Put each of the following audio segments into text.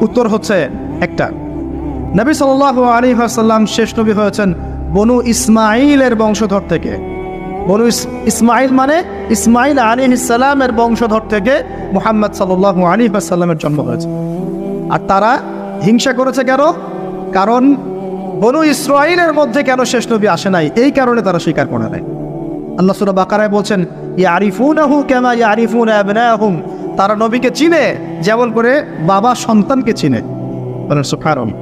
উত্তর হচ্ছে একটা, নবী সাল্লাল্লাহু আলাইহি ওয়াসাল্লাম শেষ নবী হয়েছেন বনু ইসমাইলের বংশধর থেকে। বনু ইসমাইল মানে ইসমাইল আলাইহিস সালামের বংশধর থেকে মুহাম্মদ সাল্লাল্লাহু আলাইহি ওয়াসাল্লামের জন্ম হয়েছে। আর তারা হিংসা করেছে কেন? কারণ বনু ইসরাইলের মধ্যে কেন শেষ নবী আসে নাই, এই কারণে তারা স্বীকার করে নাই। আল্লাহ সূরা বাকারায় বলছেন, ইয়ারিফুনাহু কামা ইয়ারিফুনা আবনাহুম, তারা নবীকে চিনে যেমন করে বাবা সন্তানকে চিনে। বলেন সুবহানাল্লাহ।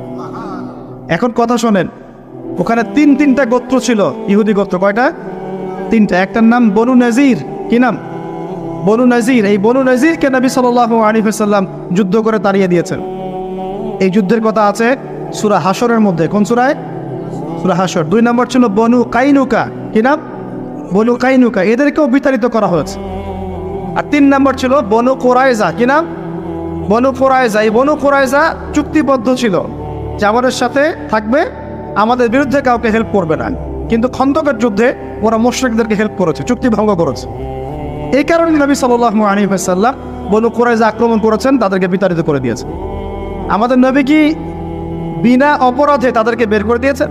এখন কথা শোনেন, ওখানে তিনটা গোত্র ছিল, ইহুদি গোত্র। কয়টা? তিনটা। একটার নাম বনু নজির। কি নাম? বনু নজির। এই বনু নজিরকে নবী সাল্লাল্লাহু আলাইহি ওয়াসাল্লাম যুদ্ধ করে তাড়িয়ে দিয়েছেন। এই যুদ্ধের কথা আছে সূরা হাশরের মধ্যে। কোন সূরায়? সূরা হাশর। 2 নম্বর ছিল বনু কাইনুকা। কি নাম? বনু কাইনুকা। এদেরকেও বিতাড়িত করা হয়েছে। আর 3 নম্বর ছিল বনু কুরাইজা। কি নাম? বনু কুরাইজা। এই বনু কুরাইজা চুক্তিবদ্ধ ছিল যে আমাদের সাথে থাকবে, আমাদের বিরুদ্ধে কাউকে হেল্প করবে না। কিন্তু খন্দকের যুদ্ধে ওরা মুশরিকদেরকে হেল্প করেছে, চুক্তি ভঙ্গ করেছে। এই কারণে নবী সাল্লাল্লাহু আলাইহি ওয়াসাল্লাম বনু কুরাইজা আক্রমণ করেছেন, তাদেরকে বিতাড়িত করে দিয়েছেন। আমাদের নবী কি বিনা অপরাধে তাদেরকে বের করে দিয়েছেন?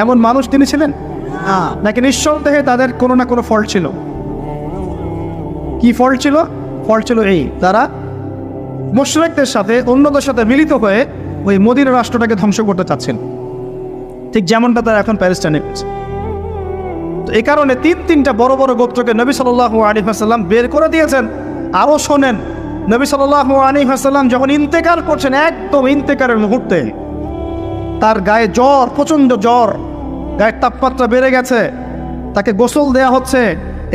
এমন মানুষ তিনি ছিলেন নাকি নিঃসন্দেহে তাদের কোনো না কোনো ফল্ট ছিল? কি ফল্ট ছিল? ফল্ট ছিল এই, তারা মুশরিকদের সাথে, অন্যদের সাথে মিলিত হয়ে ওই মদিনা রাষ্ট্রটাকে ধ্বংস করতে চাচ্ছেন, ঠিক যেমনটা তারা এখন প্যালেস্টাইনে করছে। তো এই কারণে তিনটা বড় বড় গোত্রকে নবী সাল্লাল্লাহু আলাইহি ওয়াসাল্লাম বের করে দিয়েছেন। আরও শোনেন, নবী সাল্লাল্লাহু আলাইহি ওয়াসাল্লাম যখন ইন্তেকাল করছেন, একদম ইন্তেকালের মুহূর্তে তার গায়ে জ্বর, প্রচণ্ড জ্বর, গায়ের তাপমাত্রা বেড়ে গেছে, তাকে গোসল দেয়া হচ্ছে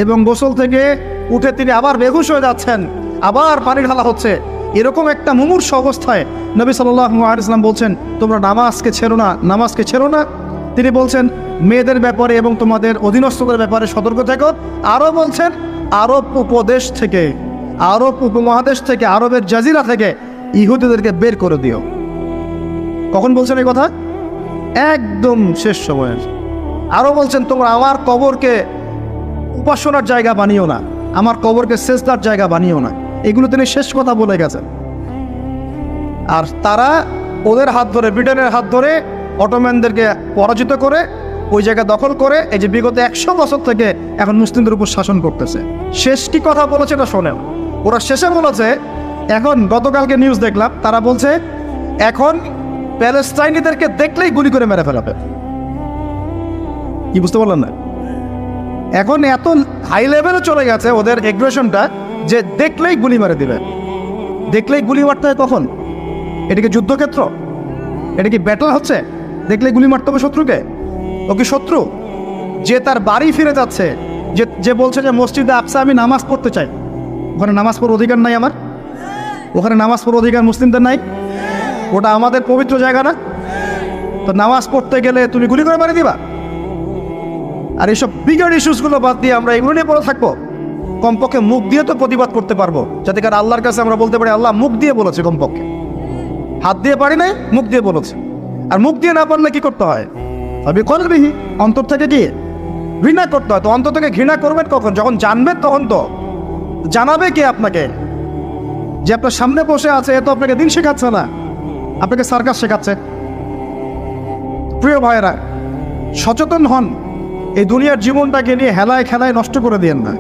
এবং গোসল থেকে উঠে তিনি আবার বেহুশ হয়ে যাচ্ছেন, আবার পানি ঢালা হচ্ছে। এরকম একটা মুমূর্ষ অবস্থায় নবী সাল্লাল্লাহু আলাইহি ওয়াসাল্লাম বলছেন, তোমরা নামাজকে ছেড়ো না, নামাজকে ছেড়ো না। তিনি বলছেন মেয়েদের ব্যাপারে এবং তোমাদের অধীনস্থদের ব্যাপারে সতর্ক থেকো। আরও বলছেন আরব উপদেশ থেকে, আরব উপমহাদেশ থেকে, আরবের জাজিরা থেকে ইহুদিদেরকে বের করে দিও। কখন বলছেন এই কথা? একদম শেষ সময়ের। আরও বলছেন তোমরা আমার কবরকে উপাসনার জায়গা বানিও না, আমার কবরকে সেজদার জায়গা বানিও না। এগুলো তিনি শেষ কথা বলে গেছেন। আর তারা ওদের হাত ধরে, ব্রিটেনের হাত ধরে অটোম্যানদেরকে পরাজিত করে ওই জায়গা দখল করে এই যে বিগত 100 বছর থেকে এখন মুসলিমদের উপর শাসন করতেছে। শেষ কি কথা বলেছে এটা শোনেন। ওরা শেষে বলেছে, এখন গতকালকে নিউজ দেখলাম, তারা বলছে এখন প্যালেস্টাইনিদেরকে দেখলেই গুলি করে মেরে ফেলাবে। কি বুঝতে পারলেন না? এখন এত হাই লেভেলে চলে গেছে ওদের এগ্রেশনটা যে দেখলেই গুলি মেরে দিবে। দেখলেই গুলি মারতে হয় কখন? এটা কি যুদ্ধক্ষেত্র? এটা কি ব্যাটল হচ্ছে? দেখলেই গুলি মারতে হবে শত্রুকে? ও কি শত্রু? যে তার বাড়ি ফিরে যাচ্ছে, যে বলছে যে মসজিদে আকসা আমি নামাজ পড়তে চাই, ওখানে নামাজ পড়ার অধিকার নাই আমার? ওখানে নামাজ পড়ার অধিকার মুসলিমদের নাই? ওটা আমাদের পবিত্র জায়গা না? তো নামাজ পড়তে গেলে তুমি গুলি করে মারি দিবা? আর এইসব বিগার ইস্যুসগুলো বাদ দিয়ে আমরা এগুলো নিয়ে পড়ে থাকবো? কমপক্ষে মুখ দিয়ে তো প্রতিবাদ করতে পারবো, যাতে করে আল্লাহর কাছে আমরা বলতে পারি আল্লাহ মুখ দিয়ে বলেছে। কমপক্ষে হাত দিয়ে পারি নাই, মুখ দিয়ে বলেছে। আর মুখ দিয়ে না পারলে কি করতে হয়? তবে কলবিহি, অন্তর থেকে কি ঘৃণা করতে হয়। তো অন্তর থেকে ঘৃণা করবেন কখন? যখন জানবেন তখন। তো জানাবে কে আপনাকে? যে আপনার সামনে বসে আছে, এ তো আপনাকে দিন শেখাচ্ছে না, আপনাকে সার্কাস শেখাচ্ছে। প্রিয় ভাইয়েরা, সচেতন হন। এই দুনিয়ার জীবনটাকে নিয়ে হেলায় খেলায় নষ্ট করে দিয়েন না।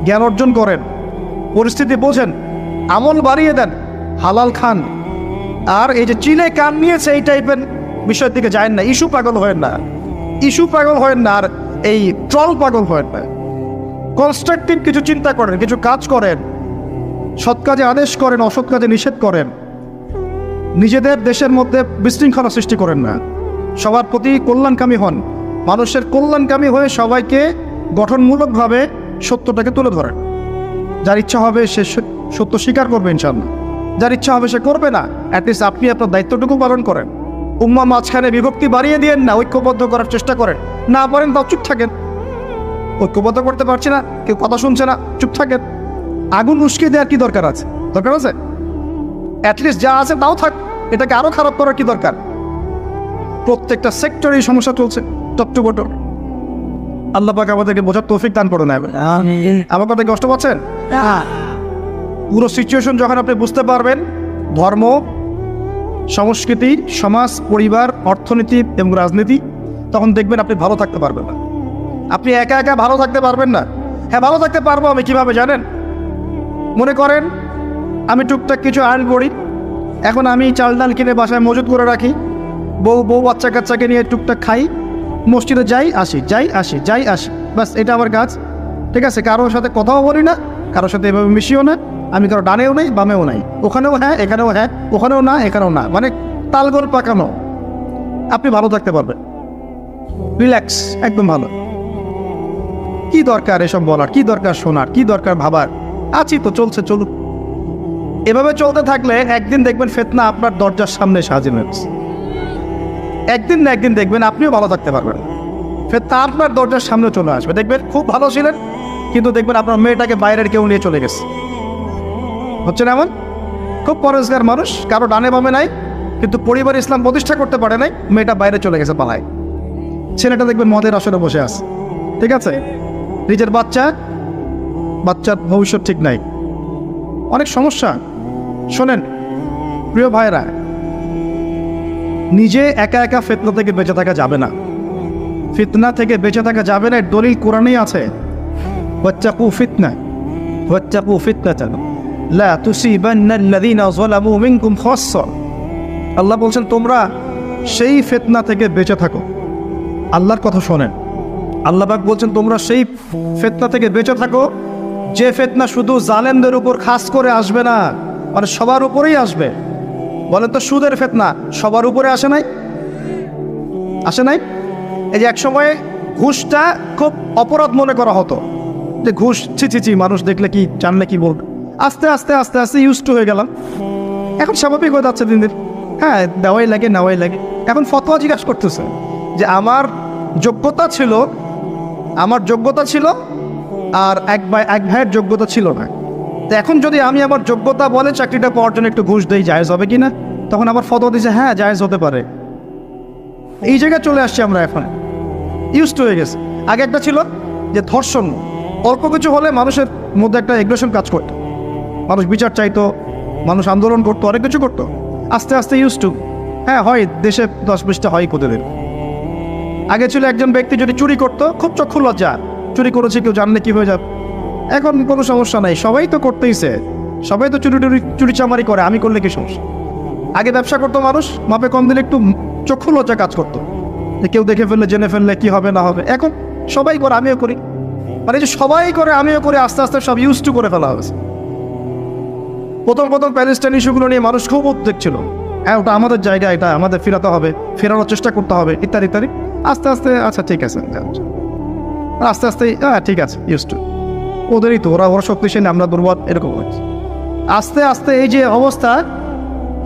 জ্ঞান অর্জন করেন, পরিস্থিতি বোঝেন, আমল বাড়িয়ে দেন, হালাল খান। আর এই যে চিনে কান নিয়েছে এই টাইপের বিষয়ের দিকে যায় না। ইস্যু পাগল হয়েন না, ইস্যু পাগল হয়েন না, আর এই ট্রল পাগল হয়েন না। কনস্ট্রাকটিভ কিছু চিন্তা করেন, কিছু কাজ করেন, সৎ কাজে আদেশ করেন, অসৎ কাজে নিষেধ করেন। নিজেদের দেশের মধ্যে বিশৃঙ্খলা সৃষ্টি করেন না। সবার প্রতি কল্যাণকামী হন। মানুষের কল্যাণকামী হয়ে সবাইকে গঠনমূলকভাবে সত্যটাকে তুলে ধরেন। যার ইচ্ছা হবে সে সত্য স্বীকার করবে ইনশাআল্লাহ, যার ইচ্ছা হবে সে করবে না। অ্যাটলিস্ট আপনি আপনার দায়িত্বটুকু পালন করেন। উম্মাহ মাঝখানে বিভক্তি বাড়িয়ে দিয়েন না, ঐক্যবদ্ধ করার চেষ্টা করেন। না পারেন তাও চুপ থাকেন। ঐক্যবদ্ধ করতে পারছি না, কেউ কথা শুনছে না, চুপ থাকেন। আগুন উস্কে দেওয়ার কি দরকার আছে? দরকার আছে? অ্যাটলিস্ট যা আছে তাও থাক, এটাকে আরো খারাপ করার কি দরকার? প্রত্যেকটা সেক্টরে এই সমস্যা চলছে, টপ টু বটম। আল্লাহ পাক আমাদেরকে বোঝার তৌফিক দান করুন। আমার কথা কষ্ট পাচ্ছেন? পুরো সিচুয়েশন যখন আপনি বুঝতে পারবেন, ধর্ম, সংস্কৃতি, সমাজ, পরিবার, অর্থনীতি এবং রাজনীতি, তখন দেখবেন আপনি ভালো থাকতে পারবেন না। আপনি একা একা ভালো থাকতে পারবেন না। হ্যাঁ, ভালো থাকতে পারবো আমি কীভাবে জানেন? মনে করেন আমি টুকটাক কিছু আর্ন করি, এখন আমি চাল ডাল কিনে বাসায় মজুত করে রাখি, বউ বাচ্চা কাচ্চাকে নিয়ে টুকটাক খাই, মসজিদে যাই আসি, বাস এটা আমার কাজ। ঠিক আছে, কারোর সাথে কথাও বলি না, কারোর সাথে এভাবে মিশিও না, আমি কারো ডানেও নেই বামেও নাই, ওখানেও হ্যাঁ এখানেও হ্যাঁ, ওখানেও না এখানেও না, মানে তালগোল পাকানো। আপনি ভালো থাকতে পারবেন, রিল্যাক্স, একদম ভালো। কি দরকার এসব বলার, কি দরকার শোনার, কি দরকার ভাবার? আছি তো, চলছে, চলুক। এভাবে চলতে থাকলে একদিন দেখবেন ফিতনা আপনার দরজার সামনে হাজির হয়েছে। একদিন না একদিন দেখবেন আপনিও ভালো থাকতে পারবেন, ফিতনা আপনার দরজার সামনে চলে আসবে। দেখবেন খুব ভালো ছিলেন, কিন্তু দেখবেন আপনার মেয়েটাকে বাইরের কেউ নিয়ে চলে গেছে। হচ্ছে না এমন? খুব পরেশগার মানুষ, কারো ডানে বামে নাই, কিন্তু পরিবার ইসলাম প্রতিষ্ঠা করতে পারে নাই, মেয়েটা বাইরে চলে গেছে পালায়। ছেলেটা দেখবেন মদের আসরে বসে আছে। ঠিক আছে, নিজের বাচ্চার ভবিষ্যৎ ঠিক নাই, অনেক সমস্যা। শোনেন প্রিয় ভাইরা, নিজে একা একা ফিতনা থেকে বেঁচে থাকা যাবে না। ফিতনা থেকে বেঁচে থাকা যাবে না, দলিল কোরআনেই আছে, ওয়াত্তাকু ফিতনাতান লা তুসিবান্নাল্লাযীনা যালামু মিনকুম খাসসা। আল্লাহ বলছেন তোমরা সেই ফিতনা থেকে বেঁচে থাকো। আল্লাহর কথা শোনেন, আল্লাহ পাক বলছেন তোমরা সেই ফিতনা থেকে বেঁচে থাকো, যে ফিতনা শুধু জালেমদের উপর খাস করে আসবে না, মানে সবার উপরেই আসবে। বলেন তো, সুদের ফিতনা সবার উপরে আসে নাই? এই যে এক সময়ে ঘুষটা খুব অপরাধ মনে করা হতো, যে ঘুষ ছি, মানুষ দেখলে কি জানলে কি বলবে। আস্তে আস্তে ইউজ টু হয়ে গেলাম, এখন স্বাভাবিক হয়ে যাচ্ছে দিন দিন। হ্যাঁ, নেওয়াই লাগে। এখন ফতোয়া জিজ্ঞাসা করতেছে যে আমার যোগ্যতা ছিল আর এক ভাইয়ের যোগ্যতা ছিল না, তো এখন যদি আমি আমার যোগ্যতা বলে চাকরিটা পাওয়ার জন্য একটু ঘুষ দেই, জায়েজ হবে কি না? তখন আবার ফতোয়া দিয়েছে হ্যাঁ জায়েজ হতে পারে। এই জায়গায় চলে আসছি আমরা, এখন ইউজ টু হয়ে গেছে। আগে একটা ছিল যে ধর্ষণ, অল্প কিছু হলে মানুষের মধ্যে একটা এগ্রেশন কাজ করতো, মানুষ বিচার চাইতো, মানুষ আন্দোলন করতো, অনেক কিছু করতো। আস্তে আস্তে ইউজ টু, হ্যাঁ হয়, দেশে 10-20টা হয় প্রতিদিন। আগে ছিল একজন ব্যক্তি যদি চুরি করতো খুব চক্ষু লজ্জা, চুরি করেছে কেউ জানলে কি হয়ে যাবে। এখন কোনো সমস্যা নাই, সবাই তো করতেইছে, সবাই তো চুরি চামারি করে, আমি করলে কি সমস্যা? আগে ব্যবসা করতো মানুষ, মাপে কম দিলে একটু চক্ষু লজ্জা কাজ করতো, যে কেউ দেখে ফেললে জেনে ফেললে কি হবে না হবে। এখন সবাই করে, আমিও করি, মানে যে সবাই করে আমিও করি, আস্তে আস্তে সব ইউজ টু করে ফেলা হয়েছে। প্রথম প্যালেস্টাইন ইস্যুগুলো নিয়ে মানুষ খুব উদ্বেগ ছিল, হ্যাঁ ওটা আমাদের জায়গা, এটা আমাদের ফেরাতে হবে, ফেরানোর চেষ্টা করতে হবে, ইত্যাদি ইত্যাদি। আস্তে আস্তে আচ্ছা ঠিক আছে, আস্তে আস্তে হ্যাঁ ঠিক আছে, ইউজ টু, ওদেরই তো, ওরা শক্তিশালী, আমরা দুর্বল, এরকম হচ্ছে। আস্তে আস্তে এই যে অবস্থা,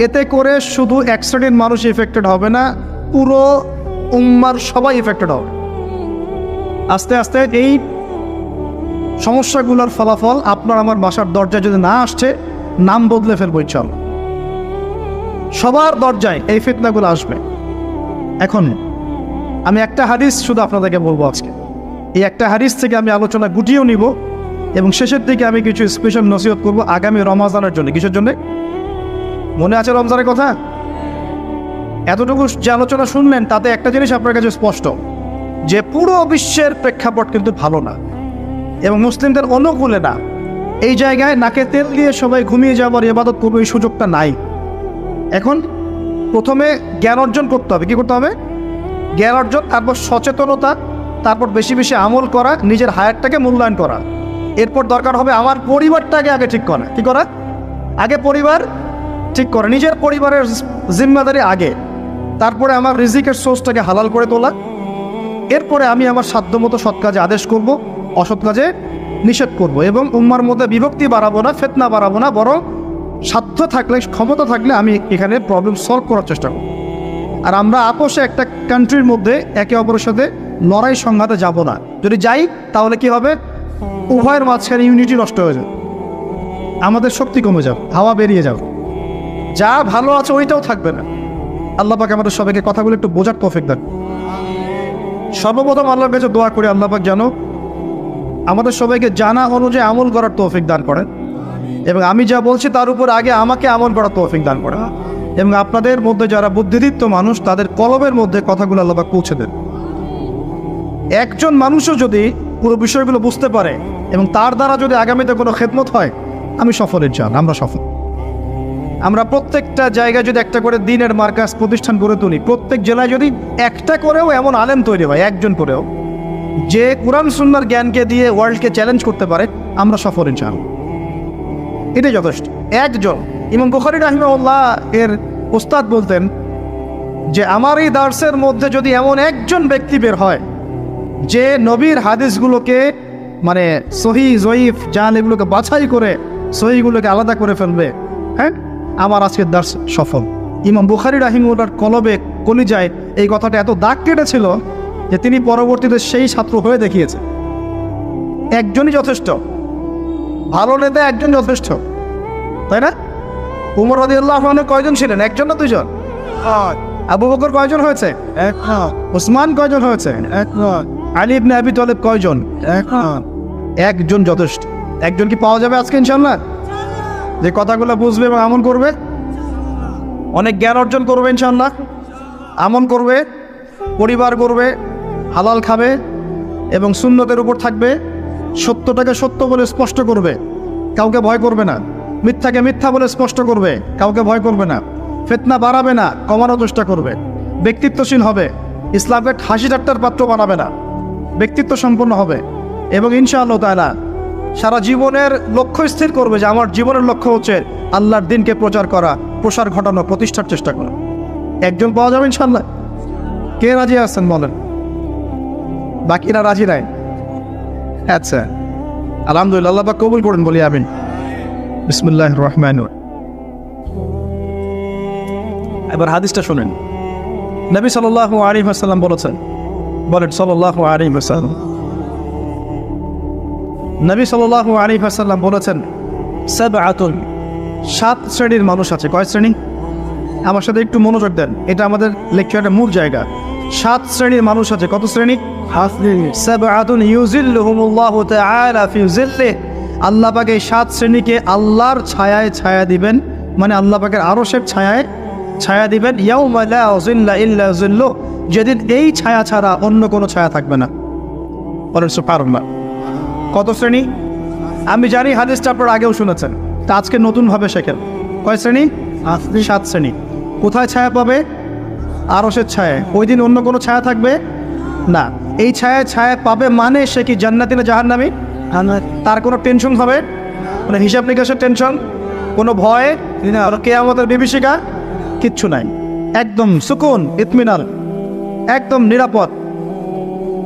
এতে করে শুধু এক শ্রেণীর মানুষ এফেক্টেড হবে না, পুরো উম্মার সবাই এফেক্টেড হবে। আস্তে আস্তে এই সমস্যাগুলোর ফলাফল আপনার আমার বাসার দরজায় যদি না আসছে, নাম বদলে ফেলবো ইনশাআল্লাহ। সবার দরজায় এই ফিতনাগুলো আসবে। এখন আমি একটা হাদিস শুধু আপনাদেরকে বলবো আজকে, এই একটা হাদিস থেকে আমি আলোচনা গুটিয়েও নিব, এবং শেষের দিকে আমি কিছু স্পেশাল নসিহত করব আগামী রমজানের জন্য। কিসের জন্য? মনে আছে রমজানের কথা? এতটুকু যে আলোচনা শুনলেন তাতে একটা জিনিস আপনার কাছে স্পষ্ট, যে পুরো বিশ্বের প্রেক্ষাপট কিন্তু ভালো না এবং মুসলিমদের অনুকূলে না। এই জায়গায় নাকে তেল দিয়ে সবাই ঘুমিয়ে যাওয়ার ইবাদত করবো, এই সুযোগটা নাই। এখন প্রথমে জ্ঞান অর্জন করতে হবে। কী করতে হবে? জ্ঞান অর্জন, তারপর সচেতনতা, তারপর বেশি বেশি আমল করা, নিজের হায়াতটাকে মূল্যায়ন করা। এরপর দরকার হবে আমার পরিবারটাকে আগে ঠিক করা। কী করা? আগে পরিবার ঠিক করা, নিজের পরিবারের জিম্মাদারি আগে, তারপরে আমার রিজিকের সোর্সটাকে হালাল করে তোলা। এরপরে আমি আমার সাধ্যমতো সৎ কাজে আদেশ করব, অসৎ কাজে নিষেধ করব, এবং উম্মার মধ্যে বিভক্তি বাড়াবো না, ফিতনা বাড়াবো না, বরং সাধ্য থাকলে, ক্ষমতা থাকলে আমি এখানে প্রবলেম সলভ করার চেষ্টা করব। আর আমরা আপোষে একটা কান্ট্রির মধ্যে একে অপরের সাথে লড়াই সংঘাতে যাব না। যদি যাই তাহলে কি হবে? উভয়ের মাঝখানে ইউনিটি নষ্ট হয়ে যাবে, আমাদের শক্তি কমে যাবে, হাওয়া বেরিয়ে যাবে, যা ভালো আছে ওইটাও থাকবে না। আল্লাহ পাক আমাদের সবাইকে কথাগুলো একটু বোঝার তৌফিক দেন। সর্বপ্রথম আল্লাহর কাছে দোয়া করি, আল্লাহ পাক যেন আমাদের সবাইকে জানা অনুযায়ী আমল করার তৌফিক দান করেন, এবং আমি যা বলছি তার উপর আগে আমাকে আমল করার তৌফিক দান করেন। এবং আপনাদের মধ্যে যারা বুদ্ধিদীপ্ত মানুষ তাদের কলবের মধ্যে কথাগুলো আল্লাহ পাক পৌঁছে দেন। একজন মানুষও যদি পুরো বিষয়গুলো বুঝতে পারে এবং তার দ্বারা যদি আগামীতে কোনো খেদমত হয়, আমি সফলের চান, আমরা সফল। আমরা প্রত্যেকটা জায়গায় যদি একটা করে দিনের মার্কাজ প্রতিষ্ঠান গড়ে তুলি, প্রত্যেক জেলায় যদি একটা করেও এমন আলেম তৈরি হয়, একজন করেও, যে কুরআন সুন্নাহর জ্ঞানকে দিয়ে ওয়ার্ল্ডকে চ্যালেঞ্জ করতে পারে, আমরা সফলের চান। এটাই যথেষ্ট। একজন। ইমাম বুখারী রাহিমাহুল্লাহ এর উস্তাদ বলতেন যে আমার এই দার্সের মধ্যে যদি এমন একজন ব্যক্তি বের হয় যে নবীর হাদিসগুলোকে মানে সহি জয়ীফ জাল এগুলোকে বাছাই করে সহিগুলোকে আলাদা করে ফেলবে, হ্যাঁ, আমার আজকের দার্স সফল। ইমাম বুখারী রাহিমাহুল্লাহর কলবে কলিজায় এই কথাটা এত দাগ কেটেছিল যে তিনি পরবর্তীতে সেই ছাত্র হয়ে দেখিয়েছে। একজনই যথেষ্ট, ভালো নেতা একজন যথেষ্ট, তাই না? উমর রাদিয়াল্লাহু আনহু কয়জন ছিলেন? একজন না দুজন? আবু বকর কয়জন হয়েছে? ওসমান কয়জন হয়েছে? আলী ইবনে আবি তালেব কয়জন? একজন যথেষ্ট। একজন কি পাওয়া যাবে আজকে ইনশাআল্লাহ? যে কথাগুলো বুঝবে এবং আমল করবে, অনেক জ্ঞান অর্জন করবে ইনশাআল্লাহ, আমল করবে, পরিবার করবে, হালাল খাবে এবং সুন্নতের উপর থাকবে, সত্যটাকে সত্য বলে স্পষ্ট করবে, কাউকে ভয় করবে না, মিথ্যাকে মিথ্যা বলে স্পষ্ট করবে, কাউকে ভয় করবে না, ফিতনা বাড়াবে না, কমানোর চেষ্টা করবে, ব্যক্তিত্বশীল হবে, ইসলামকে হাসি ঠাট্টার পাত্র বানাবে না, ব্যক্তিত্ব সম্পন্ন হবে এবং ইনশাআল্লাহ তাআলা সারা জীবনের লক্ষ্য স্থির করবে যে আমার জীবনের লক্ষ্য হচ্ছে আল্লাহর দ্বীনকে প্রচার করা, প্রসার ঘটানো, প্রতিষ্ঠার চেষ্টা করা। একজন পাওয়া যাবে ইনশাআল্লাহ? কে রাজি আছেন বলেন? বাকিরা রাজি নাই? আচ্ছা, আলহামদুলিল্লাহ, আল্লাহ পাক কবুল করুন, বলি আমিন। বিসমিল্লাহির রহমানির রহিম। এবার হাদিসটা শুনেন। নবী সাল্লাল্লাহু আলাইহি ওয়াসাল্লাম বলেছেন, বলেন সাল্লাল্লাহু আলাইহি ওয়াসাল্লাম, নবী সাল্লাল্লাহু আলাইহি ওয়াসাল্লাম বলেছেন, সাবআতুন, 7 শ্রেণীর মানুষ আছে। কয় শ্রেণী? আমার সাথে একটু মনোযোগ দেন, এটা আমাদের লেকচারের মূল জায়গা। 7 শ্রেণীর মানুষ আছে। কত শ্রেণী? সাবআতুন ইউজিল্লুহুমুল্লাহু তাআলা ফি জিল্লিহি, আল্লাহ পাক এই 7 শ্রেণীকে আল্লাহর ছায়ায় ছায়া দিবেন, মানে আল্লাহ পাকের আরশের ছায়ায় ছায়া দিবেন, ইয়াউমা লা জিল্লা ইল্লা জিল্লুহ, যেদিন এই ছায়া ছাড়া অন্য কোনো ছায়া থাকবে না। বলেন সুবহানাল্লাহ। কত শ্রেণী? আমি জানি হাদিসটা আপনারা আগেও শুনেছেন, তা আজকে নতুনভাবে শেখেন। কয় শ্রেণী? 7 শ্রেণী। কোথায় ছায়া পাবে? আরশের ছায়ায়। ওই দিন অন্য কোনো ছায়া থাকবে না। এই ছায়ায় ছায়া পাবে মানে সে কি জান্নাতি না জাহান্নামী? তার কোনো টেনশন হবে? মানে হিসাব নিকাশের টেনশন, কোনো ভয়, কিয়ামতের বিভীষিকা কিচ্ছু নাই। একদম সুকুন, ইতমিনান, একদম নিরাপদ।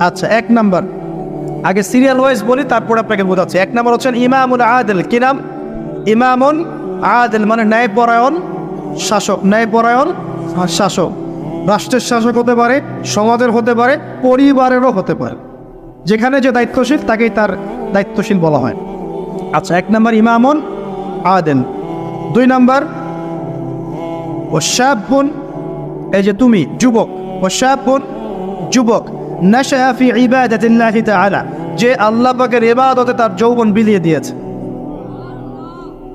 আচ্ছা, 1 নাম্বার, আগে সিরিয়াল ওয়াইজ বলি, তারপরে আপনাকে বোঝাচ্ছি। 1 নাম্বার হচ্ছেন ইমামুল আদিল। কি নাম? ইমামুন আদিল, মানে ন্যায়পরায়ণ শাসক। ন্যায়পরায়ণ শাসক, রাষ্ট্রের শাসক হতে পারে, সমাজের হতে পারে, পরিবারেরও হতে পারে। যেখানে যে দায়িত্বশীল তাকেই তার দায়িত্বশীল বলা হয়। আচ্ছা, 1 নাম্বার ইমামুন আদিল। 2 নাম্বার ওয়াশাবুন, এই যে তুমি যুবক, ওয়াশাবুন যুবক, নাশা ফি ইবাদাতিল্লাহি তাআলা, যে আল্লাহ পাকের ইবাদতে তার যৌবন বিলিয়ে দিয়েছে।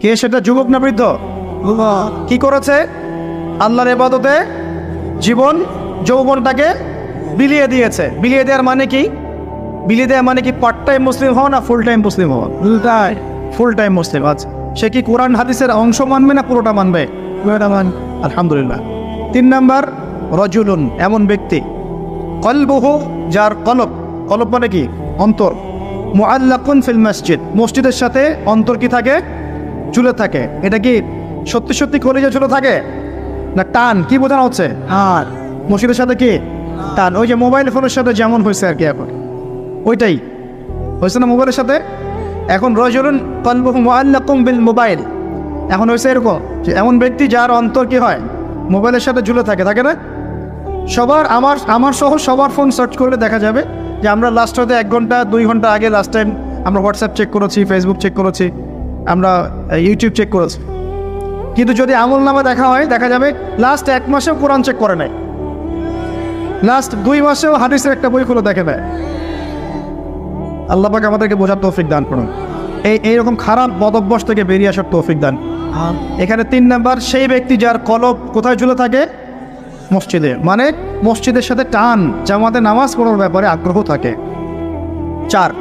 কে সেটা? যুবক না বৃদ্ধ? কি করেছে? আল্লাহর ইবাদতে জীবন যৌবনটাকে বিলিয়ে দিয়েছে। বিলিয়ে দেওয়ার মানে কি? বিলিয়ে দেওয়া মানে কি পার্ট টাইম মুসলিম হওয়া না ফুল টাইম মুসলিম হওয়া? ফুল টাইম মুসলিম। আচ্ছা, সে কি কোরআন হাদিসের অংশ মানবে না পুরোটা মানবে? পুরোটা মান, আলহামদুলিল্লাহ। 3 নাম্বার রাজুলুন, এমন ব্যক্তি, কলবুহু, যার কলব, কলব মানে কি? অন্তর, মুআল্লাকুন ফিল মসজিদ, মসজিদের সাথে অন্তর কি থাকে? ঝুলে থাকে। এটা কি সত্যি সত্যি কলিজা ঝুলে থাকে না টান? কি বোঝানো হচ্ছে? আর মসজিদের সাথে কি টান? ওই যে মোবাইল ফোনের সাথে যেমন হয়েছে আর কি, এখন ওইটাই হয়েছে না মোবাইলের সাথে। এখন রাজুলুন কলবুহু মুআল্লাকুন বিল মোবাইল, এখন হয়েছে এরকম যে এমন ব্যক্তি যার অন্তর কি হয়? মোবাইলের সাথে ঝুলে থাকে, থাকে না? সবার, আমার সহ সবার ফোন সার্চ করলে দেখা যাবে যে আমরা লাস্ট হয়তো 1 ঘন্টা 2 ঘন্টা আগে লাস্ট টাইম আমরা হোয়াটসঅ্যাপ চেক করেছি, ফেসবুক চেক করেছি, আমরা ইউটিউব চেক করেছি। কিন্তু যদি আমল নামা দেখা হয়, দেখা যাবে লাস্ট 1 মাসেও কোরআন চেক করে নাই, লাস্ট 2 মাসেও হাদিসের একটা বই খুলে দেখে নেয়। আল্লাহ পাক আমাদেরকে বোঝার তৌফিক দান করুন, এইরকম খারাপ বদ অভ্যাস থেকে বেরিয়ে আসার তৌফিক দান। এখানে 3 নাম্বার, সেই ব্যক্তি যার কলব কোথায় ঝুলে থাকে? মসজিদে, মানে মসজিদের সাথে টান, জামাতে নামাজ পড়ার ব্যাপারে আগ্রহ থাকে। 4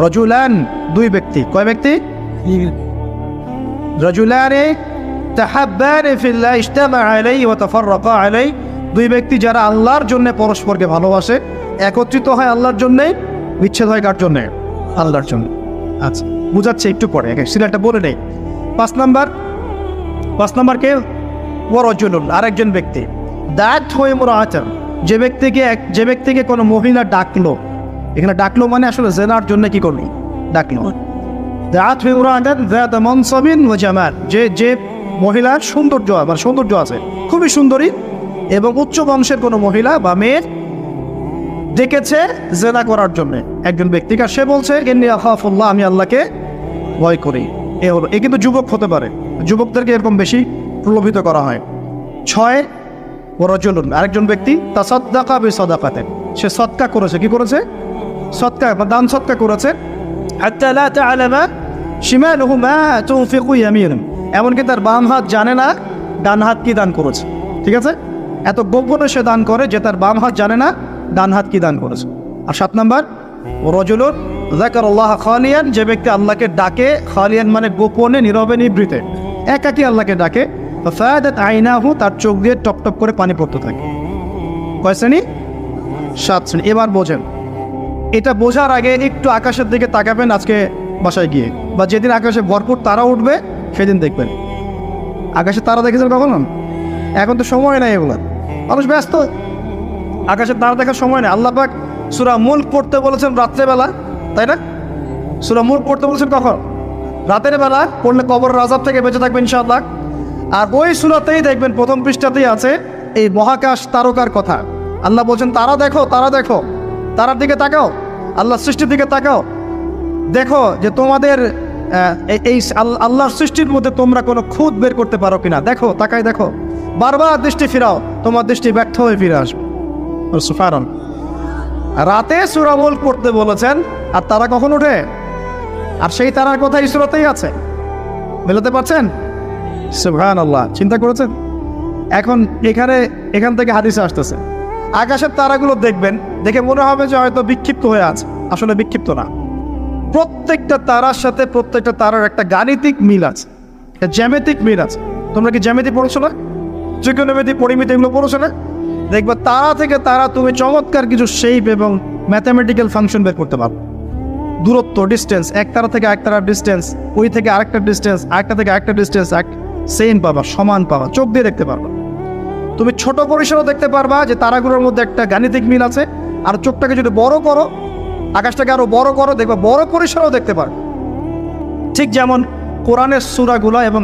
রজুলান, 2 ব্যক্তি। কয় ব্যক্তি? রজুলানে তাহাব্বানে ফিল্লাহ ইজতামা আলাইহি ওয়া তাফাররাকা আলাইহি, 2 ব্যক্তি যারা আল্লাহর জন্য পরস্পরকে ভালোবাসে, একত্রিত হয় আল্লাহর জন্য, বিচ্ছেদ হয় কার জন্য? আল্লাহর জন্য। আচ্ছা, বুঝাচ্ছে একটু পরে, সিরিয়ালটা বলে নেই। 5 নাম্বার কে? ওয়ারজুলুন, আরেকজন ব্যক্তি। দাঁত হয়ে মুরাআতান, যে ব্যক্তিকে কোনো মহিলা ডাকলো, এখানে ডাকলো মানে আসলে জেনার জন্য কি করলো? ডাকলো। দাঁত হয়ে মুরাআতান যাত মানসাবিন ওয়া জামাল, যে মহিলার সৌন্দর্য আছে, খুবই সুন্দরী এবং উচ্চ বংশের কোনো মহিলা বা মেয়ে ডেকেছে জেনা করার জন্য একজন ব্যক্তিকে, সে বলছে ইন্নী আখাফুল্লাহ, আমি আল্লাহকে ভয় করি। এ কিন্তু যুবক হতে পারে, যুবকদেরকে এরকম বেশি প্রলোভিত করা হয়। 6 ওয়ারজুলুন, আরেকজন ব্যক্তি তাসাদ্দাকা বিসাদাকাতিন, সে সদকা করেছে। কি করেছে? সদকা বা দান সদকা করেছে। হাত্তা লা তা'লামা শিমালুহু মা তুনফিকু ইয়ামিনুহু, এমনকি তার বাম হাত জানে না ডান হাত কি দান করেছে। ঠিক আছে, এত গোপনে সে দান করে যে তার বাম হাত জানে না ডান হাত কি দান করেছে। আর 7 নাম্বার রজুলুন যাকারাল্লাহ খালিয়ান, যে ব্যক্তি আল্লাহকে ডাকে, খালিয়ান মানে গোপনে, নীরবে, নিভৃতে, একাকী আল্লাহকে ডাকে। ফাদাত আইনাহু, তার চোখ দিয়ে টপ টপ করে পানি পড়তে থাকে। কয় শ্রেণী? 7 শ্রেণী। এবার বোঝেন, এটা বোঝার আগে একটু আকাশের দিকে তাকাবেন আজকে বাসায় গিয়ে, বা যেদিন আকাশে ভরপুর তারা উঠবে সেদিন দেখবেন। আকাশে তারা দেখেছেন কখনো? এখন তো সময় নাই, এগুলো মানুষ ব্যস্ত, আকাশের তারা দেখার সময় নেই। আল্লাহ পাক সূরা মুলক পড়তে বলেছেন রাত্রেবেলা, তাই না? সূরা মুলক পড়তে বলেছেন কখন? রাতের বেলা পড়লে কবরের আযাব থেকে বেঁচে থাকবেন ইনশাআল্লাহ। আর ওই সূরাতেই দেখবেন প্রথম পৃষ্ঠাতেই আছে এই মহাকাশ তারকার কথা। আল্লাহ বলছেন তারা দেখো, তারার দিকে তাকাও, আল্লাহর সৃষ্টির দিকে তাকাও, দেখো যে তোমাদের এই আল্লাহর সৃষ্টির মধ্যে তোমরা কোনো খুঁত বের করতে পারো কিনা। দেখো, তাকাই দেখো, বারবার দৃষ্টি ফিরাও, তোমার দৃষ্টি ব্যর্থ হয়ে ফিরে আসবে। সুবহানাল্লাহ। রাতে সূরা মুলক পড়তে বলেছেন, আর তারা কখন ওঠে? আর সেই তারার কথা এই সূরাতেই আছে। মেলাতে পারছেন? সুবহানাল্লাহ, চিন্তা করেছেন? এখন এখান থেকে হাদিসে আসতেছে, আকাশের তারাগুলো দেখবেন, দেখে মনে হবে যে হয়তো বিক্ষিপ্ত হয়ে আছে, আসলে বিক্ষিপ্ত না। প্রত্যেকটা তারার সাথে প্রত্যেকটা তারার একটা গাণিতিক মিল আছে, একটা জ্যামিতিক মিল আছে। তোমরা কি জ্যামিতি পড়ছো না? ত্রিকোণমিতি, পরিমিতি এগুলো পড়ছো না? দেখবা তারা থেকে তারা তুমি চমৎকার কিছু শেপ এবং ম্যাথামেটিক্যাল ফাংশন বের করতে পারো। দূরত্ব, ডিস্টেন্স, এক তারা থেকে এক তারার ডিস্টেন্স, ওই থেকে আরেকটা ডিস্টেন্স, আরেকটা থেকে আরেকটা ডিস্টেন্স, সেম পাবা, সমান পাবা, চোখ দিয়ে দেখতে পারবা। তুমি ছোট পরিসরও দেখতে পারবা যে তারাগুলোর মধ্যে একটা গাণিতিক মিল আছে। আর চোখটাকে যদি বড় করো, আকাশটাকে আরো বড় করো, দেখবা বড় পরিসরও দেখতে পারবে। ঠিক যেমন কোরআনের সূরাগুলো এবং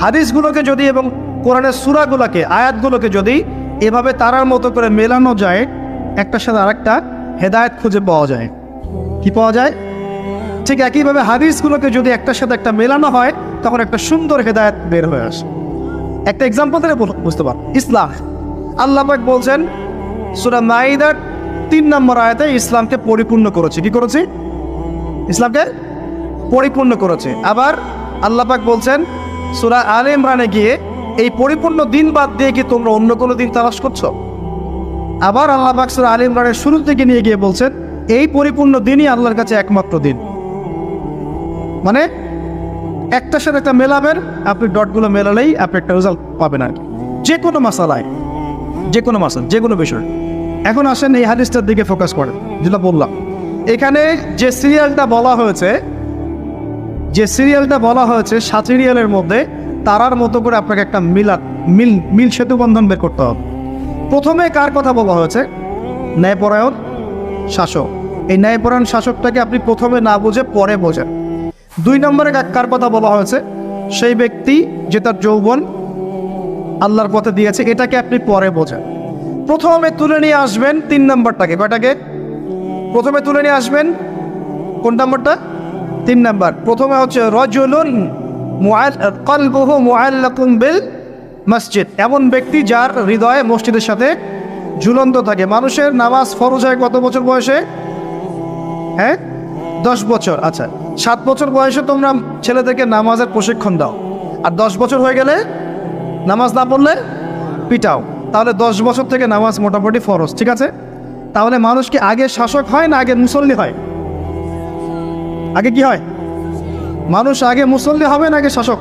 হাদিসগুলোকে যদি এবং কোরআনের সূরাগুলোকে, আয়াতগুলোকে যদি এভাবে তারার মতো করে মেলানো যায়, একটার সাথে আরেকটা, হেদায়েত খুঁজে পাওয়া যায়। কি পাওয়া যায়? ঠিক একইভাবে হাদিসগুলোকে যদি একটার সাথে একটা মেলানো হয়, তখন একটা সুন্দর হেদায়েত বের হয়ে আসে। একটা এক্সাম্পল থেকে বুঝতে পার। ইসলাম, আল্লাহ পাক বলছেন সূরা মাইদার 3 নম্বর আয়াতে ইসলামকে পরিপূর্ণ করেছে। কি করেছে? ইসলামকে পরিপূর্ণ করেছে। আবার আল্লাহ পাক বলছেন সূরা আলে ইমরানে গিয়ে, এই পরিপূর্ণ দিন বাদ দিয়ে কি তোমরা অন্য কোনো দিন তালাশ করছো? আবার আল্লাহ পাক সূরা আলে ইমরানের শুরু থেকে নিয়ে গিয়ে বলছেন এই পরিপূর্ণ দিনই আল্লাহর কাছে একমাত্র দিন। মানে একটার সাথে একটা মেলাবেন, আপনি ডটগুলো মেলালেই আপনি একটা রেজাল্ট পাবেন আর কি, যে কোনো মাসালায়, যে কোনো বিষয়। এখন আসেন এই হাদিসটার দিকে ফোকাস করেন, যেটা বললাম। এখানে যে সিরিয়ালটা বলা হয়েছে, 7 সিরিয়ালের মধ্যে তারার মতো করে আপনাকে একটা মিল সেতু বন্ধন বের করতে হবে। প্রথমে কার কথা বলা হয়েছে? ন্যায়পরায়ণ শাসক। এই ন্যায়পরায়ণ শাসকটাকে আপনি প্রথমে না বুঝে পরে বোঝেন। 2 নম্বরে কার কথা বলা হয়েছে? সেই ব্যক্তি যে তার যৌবন আল্লাহর পথে দিয়েছে, এটাকে আপনি পরে বোঝেন। প্রথমে তুলে নিয়ে আসবেন 3 নম্বরটাকে। কয়টাকে প্রথমে তুলে নিয়ে আসবেন? কোন নম্বরটা? 3 নম্বর। প্রথমে হচ্ছে রাজুলুন কলবুহু মুআল্লাকুন বিল মসজিদ, এমন ব্যক্তি যার হৃদয়ে মসজিদের সাথে ঝুলন্ত থাকে। মানুষের নামাজ ফরজ হয় কত বছর বয়সে? 10 বছর। আচ্ছা, 7 বছর বয়সে তোমরা ছেলেদেরকে নামাজের প্রশিক্ষণ দাও, আর 10 বছর হয়ে গেলে নামাজ না পড়লে পিটাও। তাহলে 10 বছর থেকে নামাজ মোটামুটি ফরজ, ঠিক আছে? তাহলে মানুষ কি আগে শাসক হয় না আগে মুসল্লি হয়? আগে কি হয়? মানুষ আগে মুসল্লি হবে না আগে শাসক?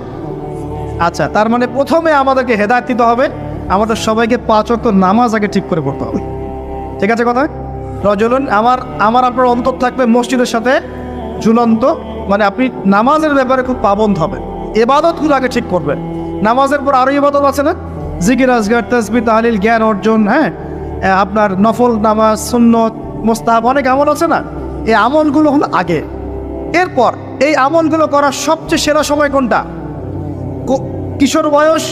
আচ্ছা, তার মানে প্রথমে আমাদেরকে হেদায়েত দিতে হবে, আমাদের সবাইকে 5 ওয়াক্ত নামাজ আগে ঠিক করে পড়তে হবে, ঠিক আছে কথা? রজলুন আমার আপনার অন্তর থাকবে মসজিদের সাথে ঝুলন্ত, মানে আপনি নামাজের ব্যাপারে খুব পাবন্দ হবেন, ইবাদতগুলো আগে ঠিক করবেন। নামাজের পর আরও ইবাদত আছে না, জিকির আজগার তাসবিহ তাহলিল জ্ঞান অর্জন, হ্যাঁ আপনার নফল নামাজ সুন্নত মুস্তাহাব অনেক আমল আছে না, এই আমলগুলো হলো আগে। এরপর এই আমলগুলো করার সবচেয়ে সেরা সময় কোনটা? কিশোর বয়স,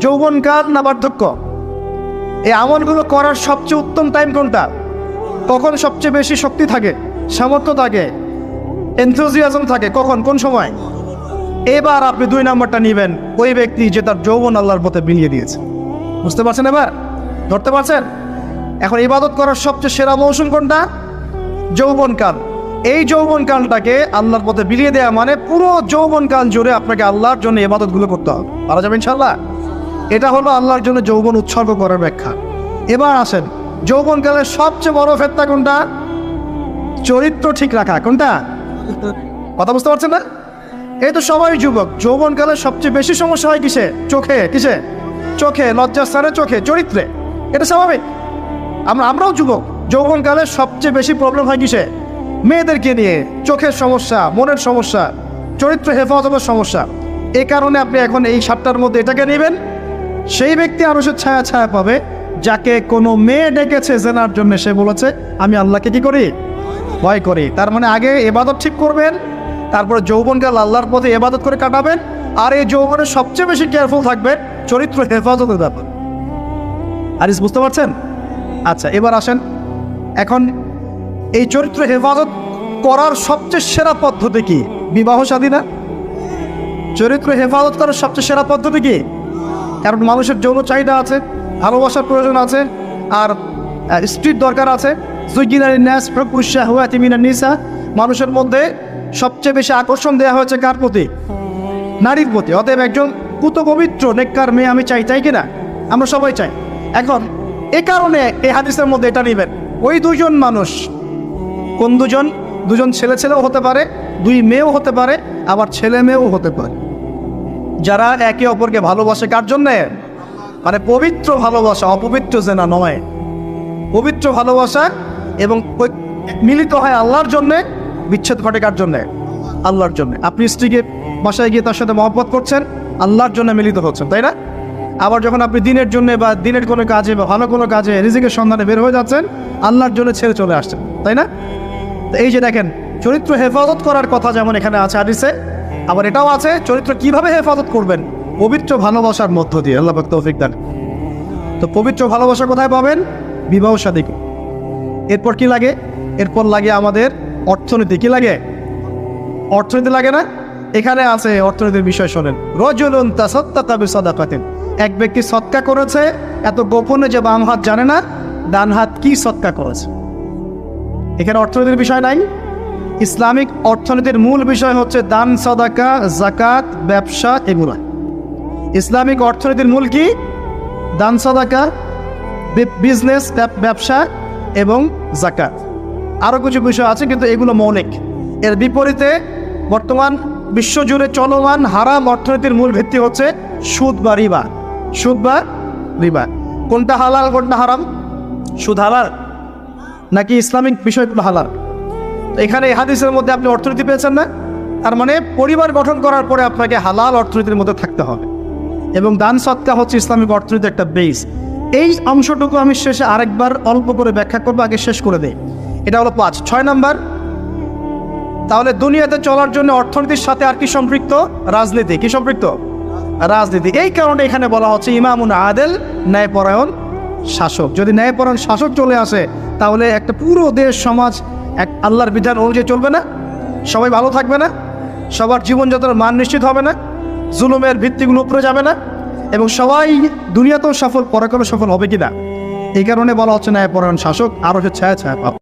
যৌবনকাল না বার্ধক্য? এই আমলগুলো করার সবচেয়ে উত্তম টাইম কোনটা? কখন সবচেয়ে বেশি শক্তি থাকে, সামর্থ্য থাকে, এনথুজিয়াজম থাকে, কখন, কোন সময়? এবার আপনি 2 নম্বরটা নেবেন, ওই ব্যক্তি যে তার যৌবন আল্লাহর পথে বিলিয়ে দিয়েছে। বুঝতে পারছেন? এবার ধরতে পারছেন? এখন ইবাদত করার সবচেয়ে সেরা মৌসুম কোনটা? যৌবনকাল। এই যৌবনকালটাকে আল্লাহর পথে বিলিয়ে দেওয়া মানে পুরো যৌবনকাল জুড়ে আপনাকে আল্লাহর জন্য ইবাদতগুলো করতে হবে। পারা যাবে ইনশাল্লাহ? এটা হলো আল্লাহর জন্য যৌবন উৎসর্গ করার ব্যাখ্যা। এবার আসেন, যৌবনকালের সবচেয়ে বড় ফেতনা কোনটা? চরিত্র ঠিক রাখা। কোনটা? কথা বুঝতে পারছেন না? এই তো সবাই যুবক, যৌবনকালের সবচেয়ে বেশি সমস্যা হয় কিসে? চোখে। কিসে? চোখে, লজ্জাস্থানে, চোখে, চরিত্রে। এটা স্বাভাবিক। আমরাও যুবক, যৌবনকালে সবচেয়ে বেশি প্রবলেম হয় কিসে? মেয়েদেরকে নিয়ে, চোখের সমস্যা, মনের সমস্যা, চরিত্র হেফাজতের সমস্যা। এই কারণে আপনি এখন এই 7টার মধ্যে এটাকে নেবেন, সেই ব্যক্তি আরশের ছায়া ছায়া পাবে যাকে কোনো মেয়ে ডেকেছে জেনার জন্য, সে বলেছে আমি আল্লাহকে কি করি? ভয় করি। তার মানে আগে ইবাদত ঠিক করবেন, তারপরে যৌবনকাল আল্লাহর পথে ইবাদত করে কাটাবেন, আর এই যৌবনে সবচেয়ে বেশি কেয়ারফুল থাকবেন চরিত্র হেফাজতের ব্যাপার। আরিস বুঝতে পারছেন? আচ্ছা, এবার আসেন, এখন এই চরিত্র হেফাজত করার সবচেয়ে সেরা পদ্ধতি কি? বিবাহ শাদী না? চরিত্র হেফাজত করার সবচেয়ে সেরা পদ্ধতি কি? কারণ মানুষের যৌন চাহিদা আছে, ভালোবাসার প্রয়োজন আছে, আর স্ত্রীর দরকার আছে। মানুষের মধ্যে সবচেয়ে বেশি আকর্ষণ দেওয়া হয়েছে কার প্রতি? নারীর প্রতি। অতএব একজন পুত পবিত্র নেককার মেয়ে আমি চাই, চাই কিনা? আমরা সবাই চাই। এখন এ কারণে এই হাদিসের মধ্যে এটা নেবেন, ওই 2জন মানুষ, কোন 2জন? 2জন ছেলে ছেলেও হতে পারে, 2 মেয়েও হতে পারে, আবার ছেলে মেয়েও হতে পারে, যারা একে অপরকে ভালোবাসে। কার জন্যে? মানে পবিত্র ভালোবাসা, অপবিত্র জেনা নয়, পবিত্র ভালোবাসা, এবং মিলিত হয় আল্লাহর জন্যে, বিচ্ছেদ ঘটে কার জন্যে? আল্লাহর জন্যে। আপনি স্ত্রীকে বাসায় গিয়ে তার সাথে মহব্বত করছেন, আল্লাহর জন্য মিলিত হচ্ছেন, তাই না? আবার যখন আপনি দিনের জন্য বা দিনের কোনো কাজে বা ভালো কোনো কাজে রিজিকের সন্ধানে বের হয়ে যাচ্ছেন, আল্লাহর জন্য ছেড়ে চলে আসছেন, তাই না? তো এই যে দেখেন, চরিত্র হেফাজত করার কথা যেমন এখানে আছে হাদিসে, আবার এটাও আছে চরিত্র কিভাবে হেফাজত করবেন? পবিত্র ভালোবাসার মধ্য দিয়ে। আল্লাহ পাক তৌফিক দান। তো পবিত্র ভালোবাসা কোথায় পাবেন? বিবাহ শাদী। এরপর কি লাগে? এরপর লাগে আমাদের অর্থনীতি। কি লাগে? অর্থনীতি লাগে না? এখানে আছে অর্থনীতির বিষয়। শোনেন, রাজুলুন তাসাদ্দাকা বিসাদাকাতিন, এক ব্যক্তি সদকা করেছে, এত গোপনে যে বাম হাত জানে না ডান হাত কি সদকা করেছে। এখানে অর্থনীতির বিষয় নাই। ইসলামিক অর্থনীতির মূল বিষয় হচ্ছে দান, সাদাকা, যাকাত, ব্যবসা, এগুলা। ইসলামিক অর্থনীতির মূল কি? দান, সাদাকা, বিজনেস, ব্যবসা এবং যাকাত। আরও কিছু বিষয় আছে কিন্তু এগুলো মৌলিক। এর বিপরীতে বর্তমান বিশ্বজুড়ে চলমান হারাম অর্থনীতির মূল ভিত্তি হচ্ছে সুদ বা রিবা। সুদ বা রিবা। কোনটা হালাল কোনটা হারাম? সুদ হালাল নাকি ইসলামিক বিষয়গুলো হালাল? এখানে এই হাদিসের মধ্যে আপনি অর্থনীতি পেয়েছেন না? তার মানে পরিবার গঠন করার পরে আপনাকে হালাল অর্থনীতির মধ্যে থাকতে হবে, এবং দান সদকা হচ্ছে ইসলামিক অর্থনীতির একটা বেস। এই অংশটুকু আমি শেষে আরেকবার অল্প করে ব্যাখ্যা করবো, আগে শেষ করে দেই। এটা হলো 5। 6 নাম্বার, তাহলে দুনিয়াতে চলার জন্য অর্থনীতির সাথে আর কি সম্পৃক্ত? রাজনীতি। কি সম্পৃক্ত? রাজনীতি। এই কারণে এখানে বলা হচ্ছে ইমামুন আদেল, ন্যায়পরায়ণ শাসক। যদি ন্যায়পরায়ণ শাসক চলে আসে, তাহলে একটা পুরো দেশ সমাজ এক আল্লাহর বিধান অনুযায়ী চলবে না, সবাই ভালো থাকবে না, সবার জীবনযাত্রার মান নিশ্চিত হবে না, জুলুমের ভিত্তিগুলো উপরে যাবে না, এবং সবাই দুনিয়াতেও সফল, পরকালেও সফল হবে কিনা। এই কারণে বলা হচ্ছে ন্যায়পরায়ণ শাসক, আরো ছায়া ছায়া পাবে।